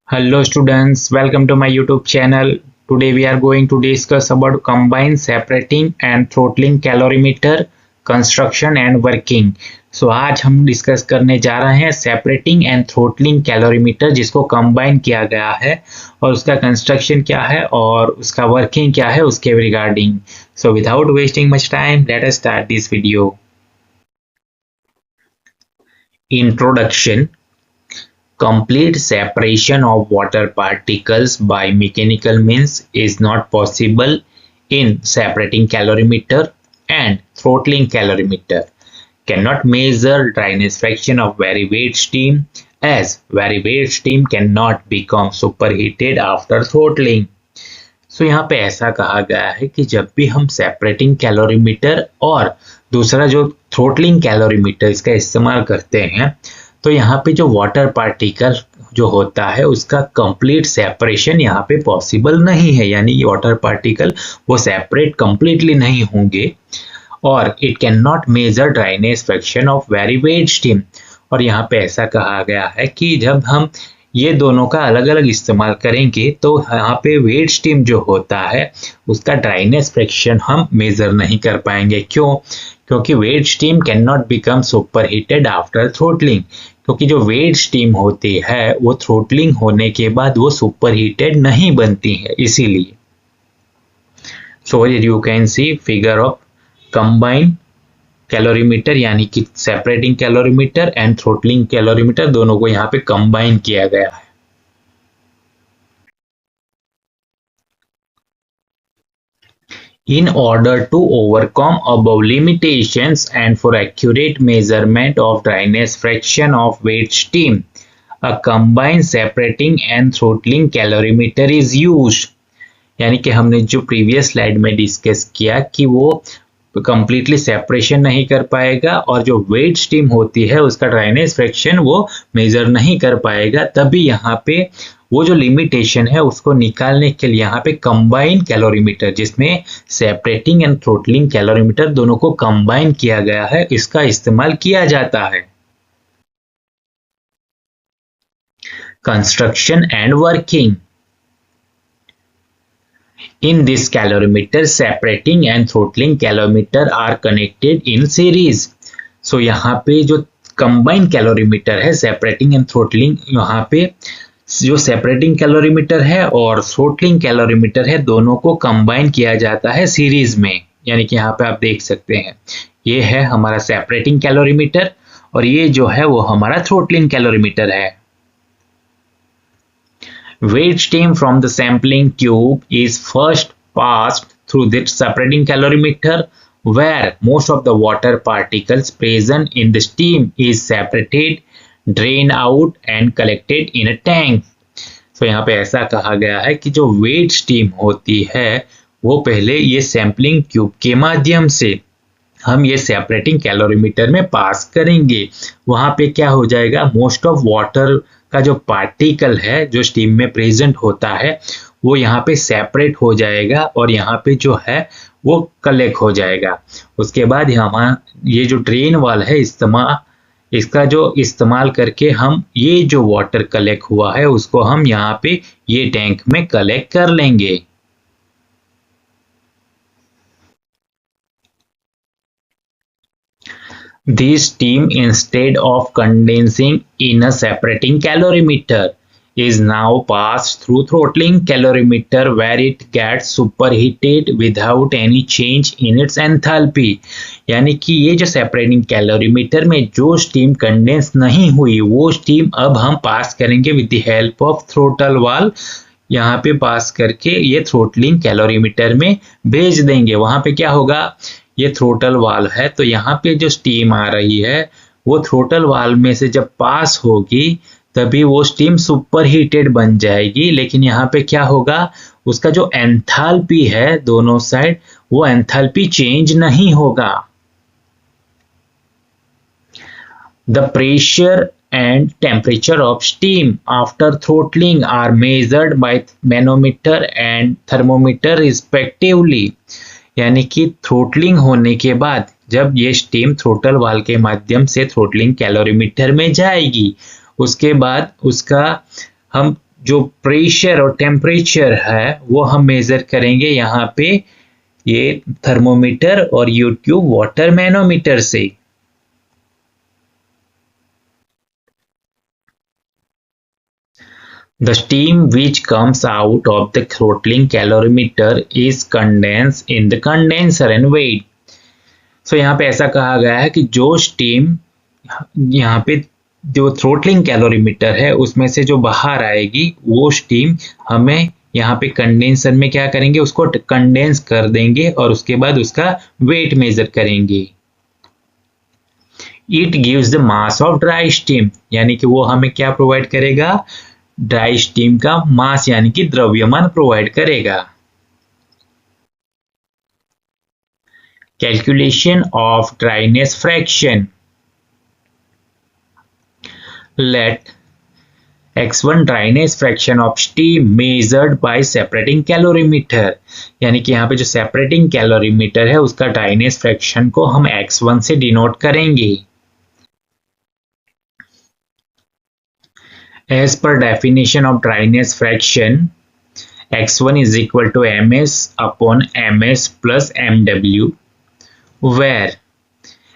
Hello students, welcome to my YouTube channel. Today we are going to discuss about combined separating and throttling calorimeter construction and working. So आज हम discuss करने जा रहे हैं separating and throttling calorimeter जिसको combine किया गया है और उसका कंस्ट्रक्शन क्या है और उसका वर्किंग क्या है उसके regarding. So without wasting much time, let us start this video. Introduction. Complete separation of water particles by mechanical means is not possible in separating calorimeter and throttling calorimeter. Cannot measure dryness fraction of very wet steam as very wet steam cannot become superheated after throttling. So यहाँ पे ऐसा कहा गया है कि जब भी हम सेपरेटिंग कैलोरीमीटर और दूसरा जो थ्रोटलिंग कैलोरीमीटर इसका इस्तेमाल करते हैं तो यहाँ पे जो वाटर पार्टिकल जो होता है उसका कंप्लीट सेपरेशन यहाँ पे पॉसिबल नहीं है, यानी ये वाटर पार्टिकल वो सेपरेट कंप्लीटली नहीं होंगे. और it can not measure dryness fraction of very wet steam. और यहाँ पे ऐसा कहा गया है कि जब हम ये दोनों का अलग अलग इस्तेमाल करेंगे तो यहाँ पे वेट स्टीम जो होता है उसका ड्राइनेस फ्रैक्शन हम मेजर नहीं कर पाएंगे. क्यों? क्योंकि wet steam can not become super heated after throttling. क्योंकि जो वेट स्टीम होती है वो थ्रोटलिंग होने के बाद वो सुपर हीटेड नहीं बनती है, इसीलिए. So you can see figure of combined calorimeter यानी कि separating calorimeter and throttling calorimeter दोनों को यहाँ पे कंबाइन किया गया है. In order to overcome above limitations and for accurate measurement of dryness fraction of wet steam, a combined separating and throttling calorimeter is used. यानी कि हमने जो प्रीवियस स्लाइड में डिस्कस किया कि वो कंप्लीटली सेपरेशन नहीं कर पाएगा और जो वेट स्टीम होती है उसका ड्राइनेस फ्रैक्शन वो मेजर नहीं कर पाएगा, तभी यहाँ पे वो जो लिमिटेशन है उसको निकालने के लिए यहाँ पे कंबाइन कैलोरीमीटर जिसमें सेपरेटिंग एंड थ्रोटलिंग कैलोरीमीटर दोनों को कंबाइन किया गया है इसका इस्तेमाल किया जाता है. Construction and working. In this calorimeter, separating and throttling calorimeter are connected in series. So यहाँ पे जो combined calorimeter है separating and throttling, यहाँ पे जो separating calorimeter है और throttling calorimeter है दोनों को combine किया जाता है सीरीज में. यानी कि यहाँ पे आप देख सकते हैं ये है हमारा separating calorimeter और ये जो है वो हमारा throttling calorimeter है. Wet steam from the sampling tube is first passed through the separating calorimeter where most of the water particles present in the steam is separated, drained out and collected in a tank. So यहाँ पे ऐसा कहा गया है कि जो wait steam होती है वो पहले ये सैम्पलिंग ट्यूब के माध्यम से हम ये सेपरेटिंग कैलोरीमीटर में पास करेंगे. वहां पे क्या हो जाएगा, मोस्ट ऑफ वाटर का जो पार्टिकल है जो स्टीम में प्रेजेंट होता है वो यहाँ पे सेपरेट हो जाएगा और यहाँ पे जो है वो कलेक्ट हो जाएगा. उसके बाद हमारा ये जो ड्रेन वाल है इसका जो इस्तेमाल करके हम ये जो वाटर कलेक्ट हुआ है उसको हम यहाँ पे ये टैंक में कलेक्ट कर लेंगे. This steam, instead of condensing in a separating calorimeter, is now passed through throttling calorimeter where it gets superheated without any change in its enthalpy. यानी कि ये जो सेपरेटिंग कैलोरीमीटर में जो स्टीम कंडेंस नहीं हुई वो स्टीम अब हम पास करेंगे with the help of throttle valve. यहाँ पे पास करके ये थ्रोटलिंग कैलोरीमीटर में भेज देंगे. वहां पे क्या होगा, ये थ्रोटल वाल्व है तो यहाँ पे जो स्टीम आ रही है वो थ्रोटल वाल्व में से जब पास होगी तभी वो स्टीम सुपर हीटेड बन जाएगी. लेकिन यहाँ पे क्या होगा, उसका जो एंथैल्पी है दोनों साइड वो एंथैल्पी चेंज नहीं होगा. The pressure and temperature of steam after throttling are measured by manometer and thermometer respectively. यानी कि थ्रोटलिंग होने के बाद जब ये स्टीम थ्रोटल वाल्व के माध्यम से थ्रोटलिंग कैलोरीमीटर में जाएगी उसके बाद उसका हम जो प्रेशर और टेम्परेचर है वो हम मेजर करेंगे यहाँ पे ये थर्मोमीटर और यूट्यूब वाटर मैनोमीटर से। The steam which comes out of the throttling calorimeter is condensed in the condenser and weighed. So यहाँ पे ऐसा कहा गया है कि जो स्टीम यहाँ पे जो थ्रोटलिंग कैलोरीमीटर है उसमें से जो बाहर आएगी वो स्टीम हमें यहाँ पे कंडेंसर में क्या करेंगे, उसको कंडेंस कर देंगे और उसके बाद उसका वेट मेजर करेंगे। It gives the mass of dry steam, यानी कि वो हमें क्या प्रोवाइड करेगा, ड्राई स्टीम का मास यानी कि द्रव्यमान प्रोवाइड करेगा। Calculation of dryness fraction. Let x1 dryness fraction of steam measured by separating calorimeter, यानी कि यहाँ पे जो separating calorimeter है उसका dryness fraction को हम x1 से डिनोट करेंगे। As per definition of dryness fraction, x1 is equal to ms upon ms plus mw, where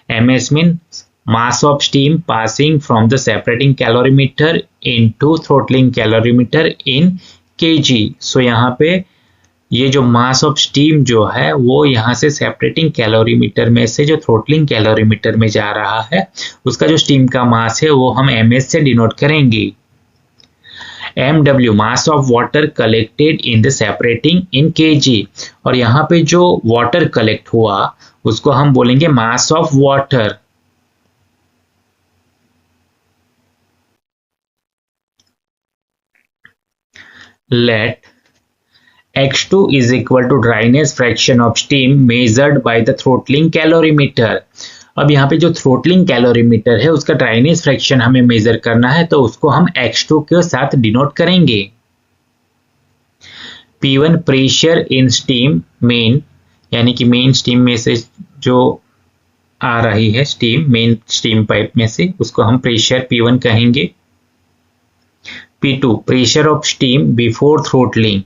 ms means mass of steam passing from the separating calorimeter into throttling calorimeter in kg। सो यहाँ पे ये जो mass of steam जो है वो यहाँ से separating calorimeter में से जो थ्रोटलिंग कैलोरीमीटर में जा रहा है उसका जो स्टीम का मास है वो हम ms से डिनोट करेंगे। mw mass of water collected in the separating in kg, और यहाँ पे जो वाटर कलेक्ट हुआ उसको हम बोलेंगे mass of water. Let x2 is equal to dryness fraction of steam measured by the throttling calorimeter। अब यहाँ पे जो थ्रोटलिंग कैलोरीमीटर है उसका ड्राइनेस फ्रैक्शन हमें मेजर करना है तो उसको हम x2 के साथ डिनोट करेंगे। P1 pressure in steam main, यानी कि मेन स्टीम में से जो आ रही है स्टीम मेन स्टीम पाइप में से उसको हम प्रेशर P1 कहेंगे। P2 pressure of steam before throttling,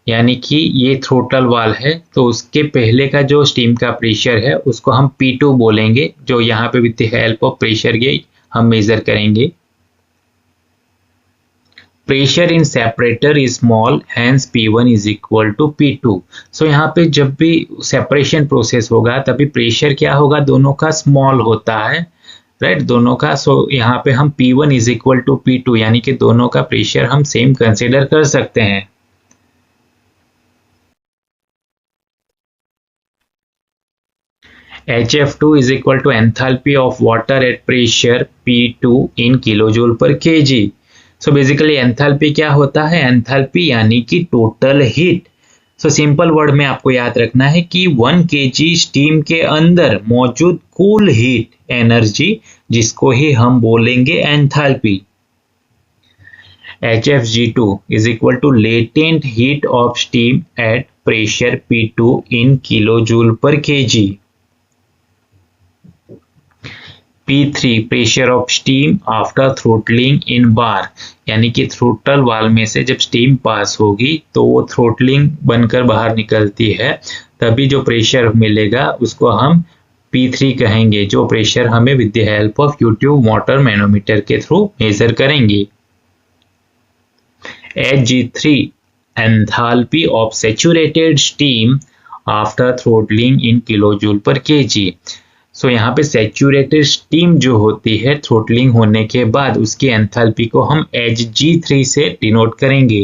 यानी कि ये थ्रोटल वाल है तो उसके पहले का जो स्टीम का प्रेशर है उसको हम P2 बोलेंगे, जो यहाँ पे with the help of pressure gauge हम मेजर करेंगे। Pressure in separator is small, hence P1 is equal to P2। So यहाँ पे जब भी सेपरेशन प्रोसेस होगा तभी प्रेशर क्या होगा, दोनों का स्मॉल होता है, राइट, दोनों का। सो यहाँ पे हम P1 is equal to P2 यानी कि दोनों का प्रेशर हम सेम कंसिडर कर सकते हैं। HF2 is equal to enthalpy of water at pressure P2 in kilojoule per kg। So basically enthalpy क्या होता है, एंथैल्पी यानी कि total heat. So simple word में आपको याद रखना है कि 1 kg स्टीम के अंदर मौजूद कुल हीट एनर्जी जिसको ही हम बोलेंगे enthalpy. HFG2 is equal to latent heat of steam at pressure P2 in kilojoule per kg। P3 pressure of steam after throttling in bar, यानी कि थ्रोटल वाल में से जब स्टीम पास होगी तो वो थ्रोटलिंग बनकर बाहर निकलती है, तभी जो प्रेशर मिलेगा उसको हम P3 कहेंगे, जो प्रेशर हमें with the help of YouTube water manometer के थ्रू मेजर करेंगे। HG3 enthalpy of saturated steam after throttling in kilojoule पर kg। सो यहाँ पे सैचुरेटेड स्टीम जो होती है थ्रोटलिंग होने के बाद उसकी एंथैल्पी को हम Hg3 से डिनोट करेंगे।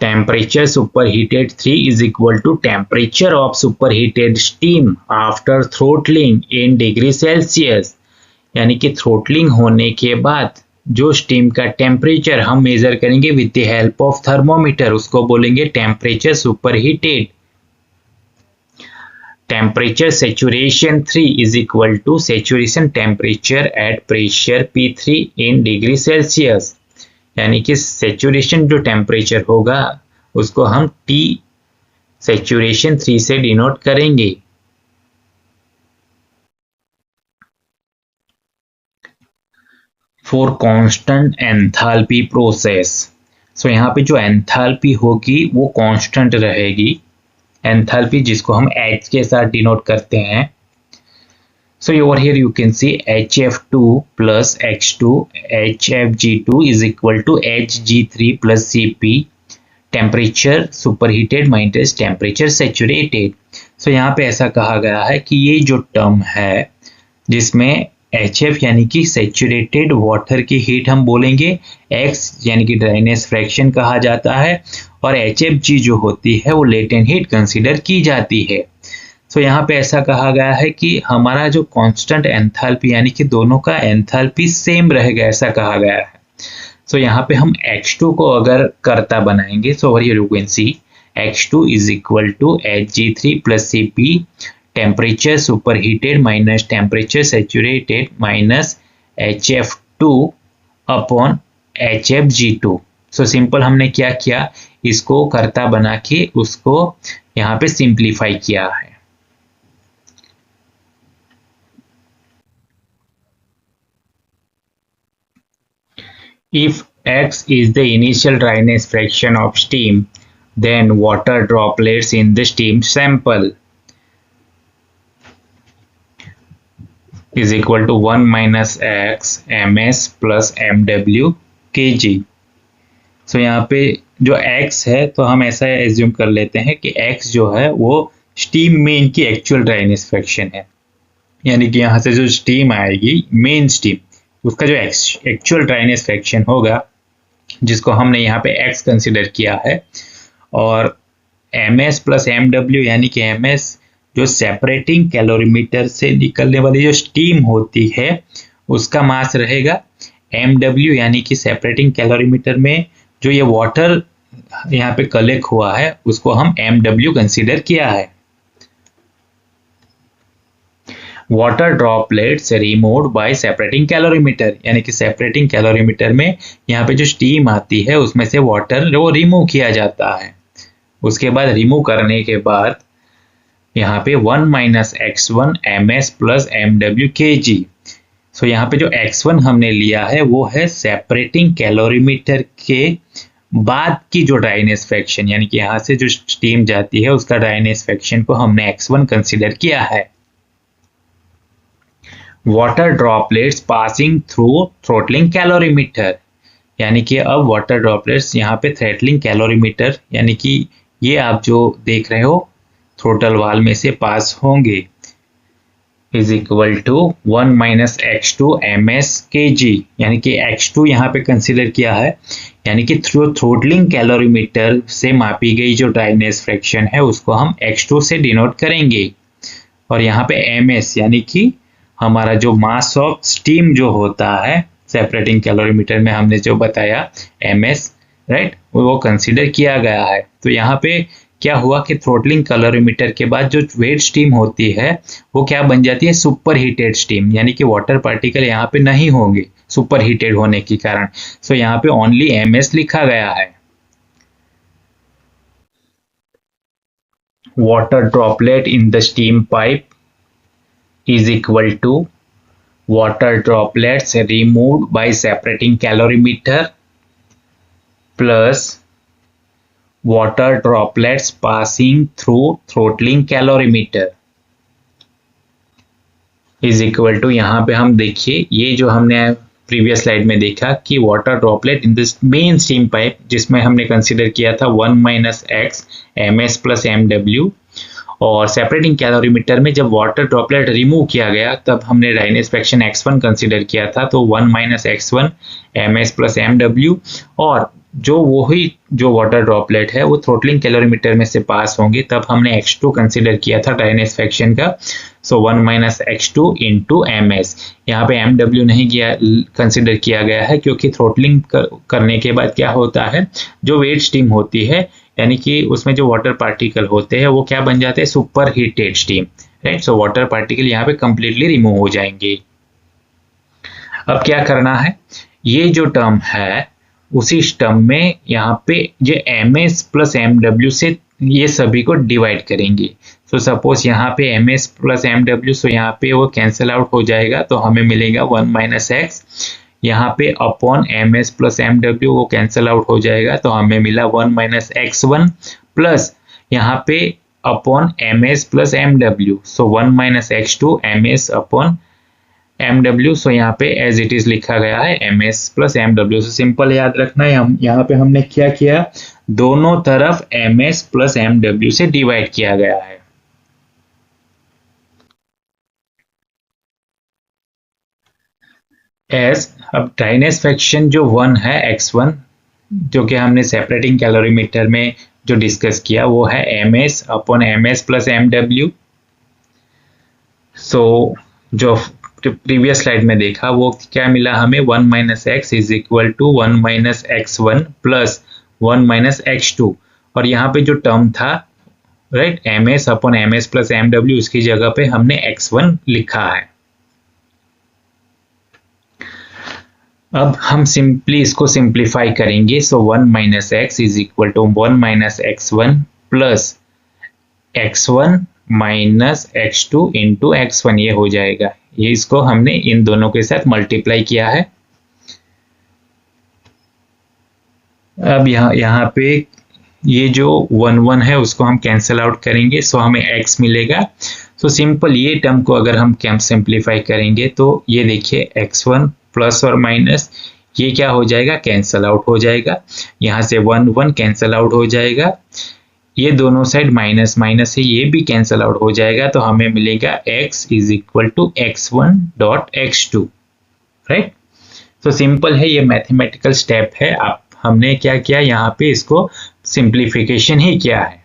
Temperature superheated 3 is equal to temperature of superheated steam after throttling in degree Celsius, यानी कि थ्रोटलिंग होने के बाद जो स्टीम का टेम्परेचर हम मेजर करेंगे with the help of thermometer उसको बोलेंगे temperature superheated. Temperature saturation 3 is equal to saturation temperature at pressure P3 in degree Celsius, यानी कि सैचुरेशन जो टेम्परेचर होगा उसको हम T सैचुरेशन 3 से डिनोट करेंगे। For constant enthalpy process. So यहाँ पे जो एंथैल्पी होगी वो कांस्टेंट रहेगी, एंथैल्पी जिसको हम H के साथ डिनोट करते हैं। So over here you can see HF2 plus X2 HFG2 is equal to HG3 plus CP, temperature superheated minus temperature saturated. So यहाँ पे ऐसा कहा गया है कि ये जो टर्म है जिसमें HF यानी कि सेचुरेटेड वाटर की हीट हम बोलेंगे, X यानी कि ड्राइनेस फ्रैक्शन कहा जाता है, और HFG जो होती है वो लेटेंट हीट कंसीडर की जाती है। सो यहाँ पे ऐसा कहा गया है कि हमारा जो कांस्टेंट एंथैल्पी यानी कि दोनों का एंथैल्पी सेम रहेगा, ऐसा कहा गया है। सो यहाँ पे हम X2 को अगर कर्ता बनाएंगे, so over here you can see X2 is equal to Hg3 plus Cp, temperature superheated minus temperature saturated minus HF2 upon HFG2। So simple हमने क्या किया, इसको कर्ता बना के उसको यहाँ पे सिंप्लीफाई किया है। If X is the initial dryness fraction of steam, then water droplets in the steam sample is equal to 1 minus X ms plus mw kg। सो यहाँ पे जो X है तो हम ऐसा एज्यूम कर लेते हैं कि X जो है वो स्टीम में इनकी एक्चुअल ड्राइनेस फ्रैक्शन है, यानी कि यहाँ से जो स्टीम आएगी मेन स्टीम उसका जो एक्चुअल ड्राइनेस फ्रैक्शन होगा जिसको हमने यहाँ पे X कंसिडर किया है, और ms प्लस mw यानी कि ms जो सेपरेटिंग कैलोरीमीटर से निकलने वाली जो स्टीम होती है उसका मास रहेगा, mw यानी कि सेपरेटिंग कैलोरीमीटर में जो ये वाटर यहाँ पे कलेक्ट हुआ है उसको हम mw कंसिडर किया है। Water droplets removed by separating calorimeter, यानी कि सेपरेटिंग कैलोरीमीटर में यहाँ पे जो स्टीम आती है उसमें से वाटर वो रिमूव किया जाता है। उसके बाद रिमूव करने के बाद यहाँ पे 1 minus x1 ms plus mw kg। सो यहाँ पे जो x1 हमने लिया है वो है सेपरेटिंग कैलोरीमीटर के बाद की जो ड्राइनेस फ्रैक्शन, यानी कि यहाँ से जो स्टीम जाती है उसका ड्राइनेस फ्रैक्शन को हमने x1 कंसिडर किया है। Water droplets passing through throttling calorimeter, यानी कि अब वाटर ड्रॉपलेट्स यहाँ पे थ्रोटलिंग कैलोरीमीटर यानी कि ये आप जो देख रहे हो थ्रोटल वाल में से पास होंगे, is equal to 1 minus x2 ms kg, यानी कि x2 यहाँ पे कंसिडर किया है, यानी कि थ्रू थ्रोटलिंग कैलोरीमीटर से मापी गई जो ड्राइनेस फ्रैक्शन है उसको हम x2 से डिनोट करेंगे, और यहाँ पे ms यानी कि हमारा जो मास ऑफ स्टीम जो होता है सेपरेटिंग कैलोरीमीटर में हमने जो बताया ms, राइट, वो कंसीडर किया गया है। तो यहाँ पे क्या हुआ कि थ्रोटलिंग कैलोरीमीटर के बाद जो वेट स्टीम होती है वो क्या बन जाती है, सुपर हीटेड स्टीम, यानी कि वाटर पार्टिकल यहाँ पे नहीं होंगे सुपर हीटेड होने के कारण। सो यहाँ पे ओनली ms लिखा गया है। Water droplet in the steam pipe is equal to water droplets removed by separating calorimeter plus water droplets passing through throttling calorimeter is equal to, यहाँ पे हम देखिए ये जो हमने प्रीवियस स्लाइड में देखा कि water droplet in this main steam pipe जिसमें हमने कंसिडर किया था 1 minus x ms plus mw, और सेपरेटिंग कैलोरीमीटर में जब वाटर ड्रॉपलेट रिमूव किया गया तब हमने ड्राइनेस फ्रैक्शन x1 कंसीडर किया था, तो 1 minus x1 ms plus mw, और जो वही जो वाटर ड्रॉपलेट है वो थ्रोटलिंग कैलोरीमीटर में से पास होंगे तब हमने x2 कंसीडर किया था ड्राइनेस फ्रैक्शन का। सो 1 माइनस x2 इंटू ms, यहाँ पे mw नहीं किया कंसीडर किया गया है क्योंकि थ्रोटलिंग करने के बाद क्या होता है, जो वेट स्टीम होती है यानी कि उसमें जो वाटर पार्टिकल होते हैं वो क्या बन जाते हैं, super heated steam, right. So water particle यहाँ पे कंप्लीटली रिमूव हो जाएंगे। अब क्या करना है, ये जो टर्म है उसी टर्म में यहाँ पे जो ms प्लस mw से ये सभी को डिवाइड करेंगे। तो सपोज यहाँ पे ms प्लस mw, सो यहाँ पे वो कैंसिल आउट हो जाएगा तो हमें मिलेगा 1 माइनस x, यहाँ पे upon M S plus M W वो कैंसल आउट हो जाएगा, तो हमें मिला 1 माइनस एक्स वन प्लस यहाँ पे upon M S plus M W, so 1 minus X two M S upon M W. So यहाँ पे एज इट इज लिखा गया है M S plus M W. So simple याद रखना है, हम यहाँ पे हमने क्या किया, दोनों तरफ M S plus M W से डिवाइड किया गया है। एस अब ड्राइनेस फ्रैक्शन जो 1 है x1, जो कि हमने सेपरेटिंग कैलोरीमीटर में जो डिस्कस किया वो है M S upon M S plus M W. So जो प्रीवियस स्लाइड में देखा वो क्या मिला हमें, 1 minus X is equal to 1 minus X one plus 1 minus X two, और यहाँ पे जो टर्म था right M S upon M S plus M W, उसकी जगह पे हमने x1 लिखा है। अब हम सिंपली इसको सिंप्लीफाई करेंगे, so 1 minus X is equal to 1 minus X one plus X one minus X two into X one, ये हो जाएगा। ये इसको हमने इन दोनों के साथ मल्टीप्लाई किया है। अब यहाँ पे ये जो 1 1 है उसको हम कैंसिल आउट करेंगे, सो हमें x मिलेगा। सो सिंपल ये टर्म को अगर हम सिंप्लीफाई करेंगे तो ये देखिए x1 प्लस और माइनस ये क्या हो जाएगा, कैंसिल आउट हो जाएगा। यहाँ से 1 1 कैंसिल आउट हो जाएगा, ये दोनों साइड माइनस माइनस है, ये भी कैंसिल आउट हो जाएगा, तो हमें मिलेगा x is equal to x1 dot x2, right. तो सिंपल है, ये मैथमेटिकल स्टेप है। आप हमने क्या किया, यहाँ पे इसको सिंप्लीफिकेशन ही किया है।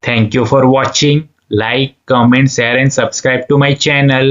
Thank you for watching. Like, comment, share and subscribe to my channel.